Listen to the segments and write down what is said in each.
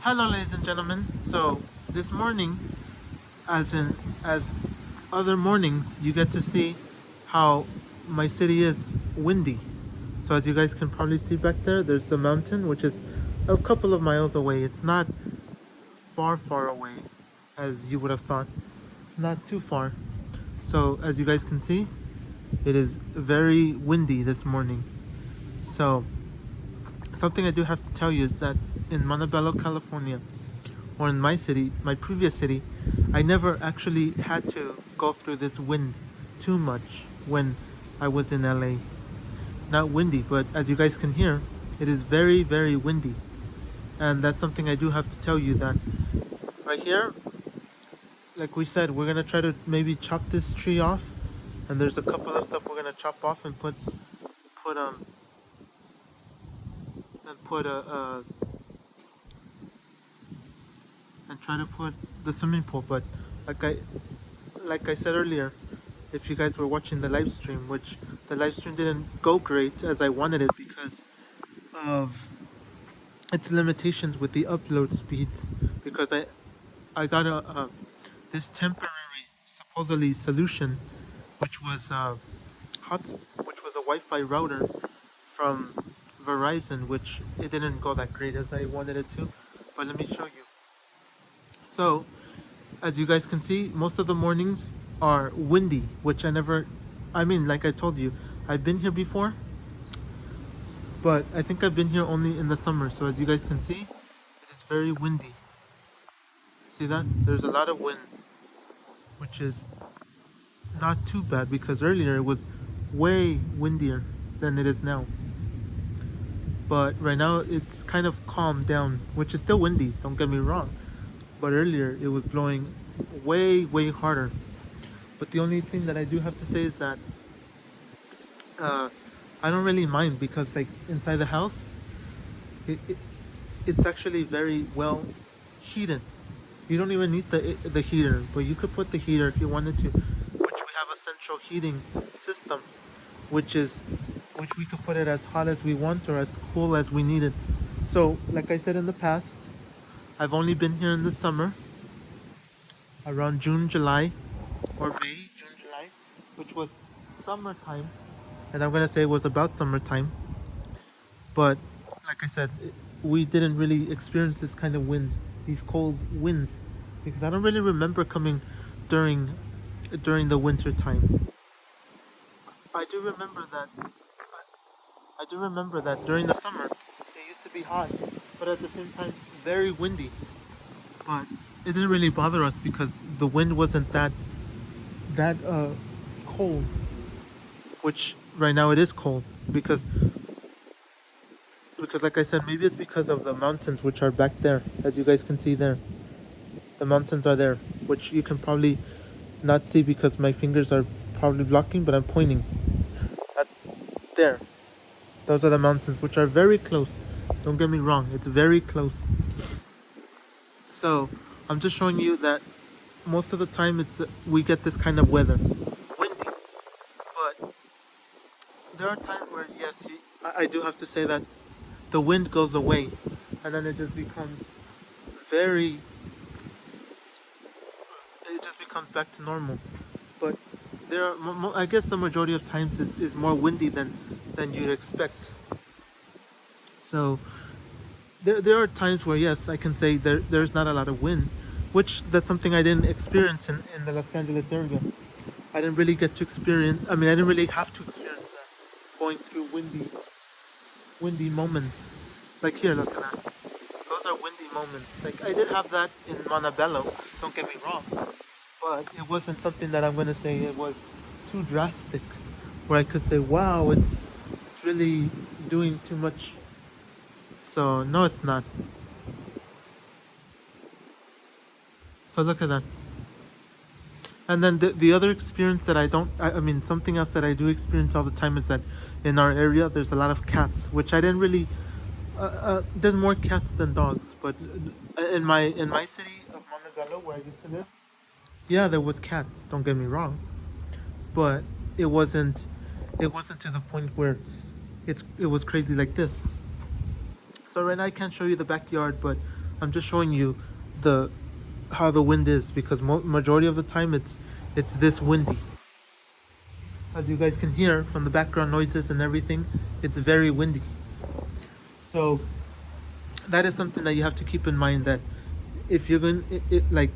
Hello, ladies and gentlemen. So this morning, as other mornings, you get to see how my city is windy. So as you guys can probably see back there, there's the mountain, which is a couple of miles away. It's not far away, as you would have thought. It's not too far. So as you guys can see, it is very windy this morning. So something I do have to tell you is that in Montebello, California, or in my city, my previous city, I never actually had to go through this wind too much when I was in LA. Not windy, but as you guys can hear, it is very windy. And that's something I do have to tell you that right here, like we said, we're gonna try to maybe chop this tree off. And there's a couple of stuff we're gonna chop off and put and put and try to put the swimming pool. But like I like I said earlier, if you guys were watching the live stream, which the live stream didn't go great as I wanted it because of its limitations with the upload speeds. Because I got this temporary supposedly solution, which was hot, which was a Wi-Fi router from Verizon, which it didn't go that great as I wanted it to. But let me show you. So as you guys can see, most of the mornings are windy, which I mean, like I told you, I've been here before, but I think I've been here only in the summer. So as you guys can see, it is very windy. See that? There's a lot of wind, which is not too bad because earlier it was way windier than it is now. But right now it's kind of calmed down, which is still windy, don't get me wrong. But earlier it was blowing way harder. But the only thing that I do have to say is that uh, I don't really mind because like inside the house, it, it it's actually very well heated. You don't even need the heater, but you could put the heater if you wanted to, which we have a central heating system, which is which we could put it as hot as we want or as cool as we need it. So, like I said in the past, I've only been here in the summer, around June, July, or May, June, July, which was summertime, and I'm gonna say it was about summertime. But like I said, we didn't really experience this kind of wind, these cold winds, because I don't really remember coming during the winter time. I do remember that. I do remember that during the summer it used to be hot, but at the same time very windy. But it didn't really bother us because the wind wasn't that cold. Which right now it is cold because like I said, maybe it's because of the mountains which are back there, as you guys can see there. The mountains are there, which you can probably not see because my fingers are probably blocking, but I'm pointing at there. Those are the mountains, which are very close. Don't get me wrong, it's very close. So I'm just showing you that most of the time we get this kind of weather, windy. But there are times where yes, I do have to say that the wind goes away, and then it just becomes very. It just becomes back to normal. But I guess the majority of times is more windy than you'd expect. So there are times where yes, I can say there's not a lot of wind, which that's something I didn't experience in the Los Angeles area. I didn't really get to experience. I mean, I didn't really have to experience that going through windy moments. Like here, look at that. Those are windy moments. Like I did have that in Montebello. Don't get me wrong, but it wasn't something that I'm gonna say it was too drastic, where I could say, wow, it's really doing too much. So no, it's not. So look at that. And then the other experience that I mean, something else that I do experience all the time is that in our area there's a lot of cats, which I didn't really. There's more cats than dogs, but in my city of Montebello, where I used to live, yeah, there was cats. Don't get me wrong, but it wasn't it wasn't to the point where it was crazy like this. So right now I can't show you the backyard, but I'm just showing you the how the wind is, because majority of the time it's this windy. As you guys can hear from the background noises and everything, it's very windy. So that is something that you have to keep in mind, that if you're going like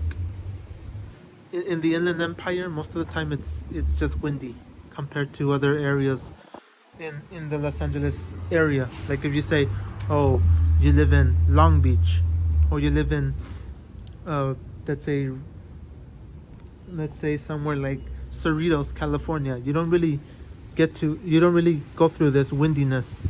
in the Inland Empire, most of the time it's just windy compared to other areas in the Los Angeles area. Like if you say, oh, you live in Long Beach, or you live in uh, let's say somewhere like Cerritos, California, you don't really go through this windiness,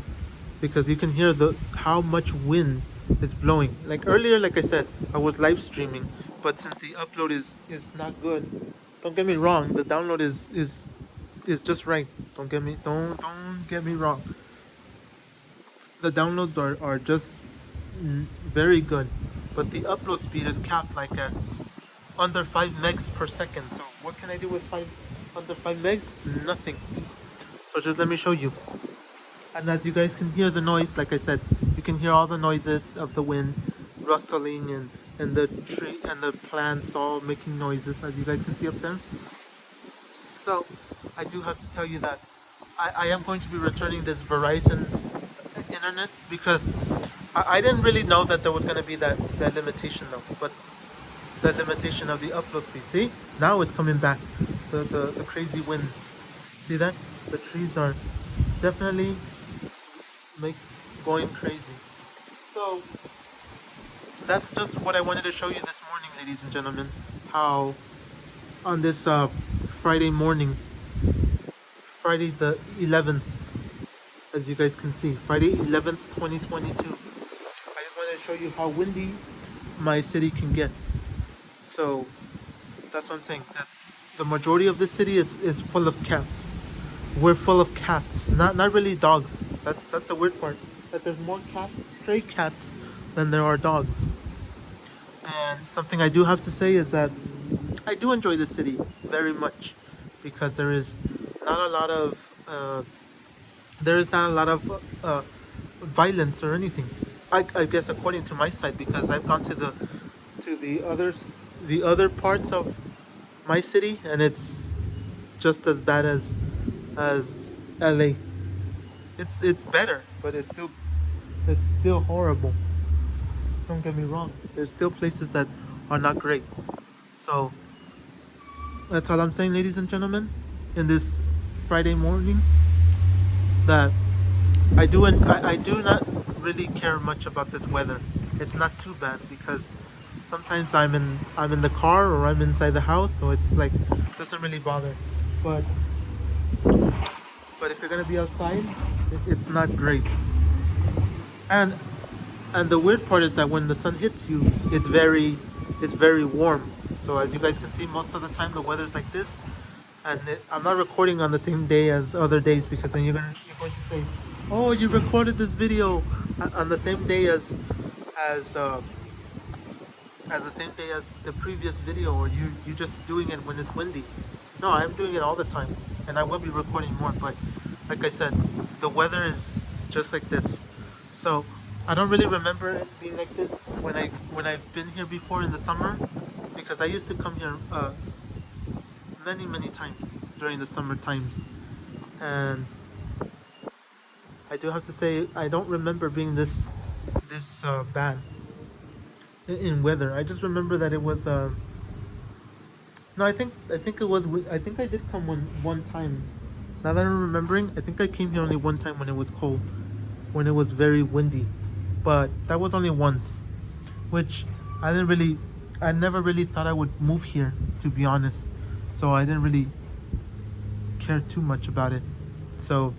because you can hear the how much wind is blowing. Like earlier, like I said, I was live streaming, but since the upload is not good, don't get me wrong, the download is just right. Don't get me wrong. The downloads are just very good, but the upload speed is capped like at under 5 megs per second. So what can I do with under 5 megs? Nothing. So just let me show you. And as you guys can hear the noise, like I said, you can hear all the noises of the wind rustling, and the tree and the plants all making noises, as you guys can see up there. So I do have to tell you that I am going to be returning this Verizon internet, because I didn't really know that there was going to be that limitation though, but the limitation of the upload speed. See, now it's coming back. The crazy winds. See that? The trees are definitely make going crazy. So that's just what I wanted to show you this morning, ladies and gentlemen. How on this Friday morning, Friday the 11th, as you guys can see, Friday 11th, 2022. I just wanted to show you how windy my city can get. So that's what I'm saying. That the majority of the city is full of cats. We're full of cats, not really dogs. That's the weird part. That there's more cats, stray cats, than there are dogs. And something I do have to say is that I do enjoy the city very much, because not a lot of there is not a lot of violence or anything. I guess according to my side, because I've gone to the other parts of my city, and it's just as bad as LA. It's better, but it's still horrible. Don't get me wrong. There's still places that are not great. So that's all I'm saying, ladies and gentlemen, in this Friday morning, that I do not really care much about this weather. It's not too bad, because sometimes I'm in the car, or I'm inside the house, so it's like doesn't really bother. But if you're gonna be outside, it's not great. And the weird part is that when the sun hits you, it's very warm. So as you guys can see, most of the time the weather's like this. And I'm not recording on the same day as other days, because then you're going to say, oh, you recorded this video on the same day as uh, as the same day as the previous video, or you just doing it when it's windy. No, I'm doing it all the time, and I will be recording more. But like I said, the weather is just like this. So I don't really remember it being like this when I've been here before in the summer, because I used to come here many times during the summer times, and I do have to say I don't remember being this bad in weather. I just remember that it was no, I think it was I think I did come one time. Now that I'm remembering, I think I came here only one time when it was cold, when it was very windy, but that was only once, which I never really thought I would move here, to be honest. So I didn't really care too much about it. So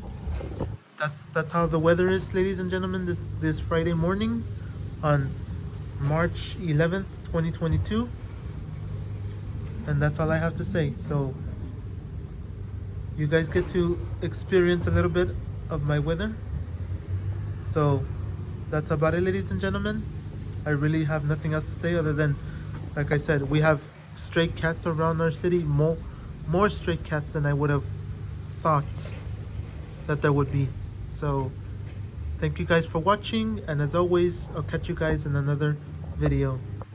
that's how the weather is, ladies and gentlemen, this Friday morning on March 11th, 2022. And that's all I have to say. So you guys get to experience a little bit of my weather. So that's about it, ladies and gentlemen. I really have nothing else to say other than, like I said, we have stray cats around our city, more stray cats than I would have thought that there would be. So thank you guys for watching, and as always, I'll catch you guys in another video.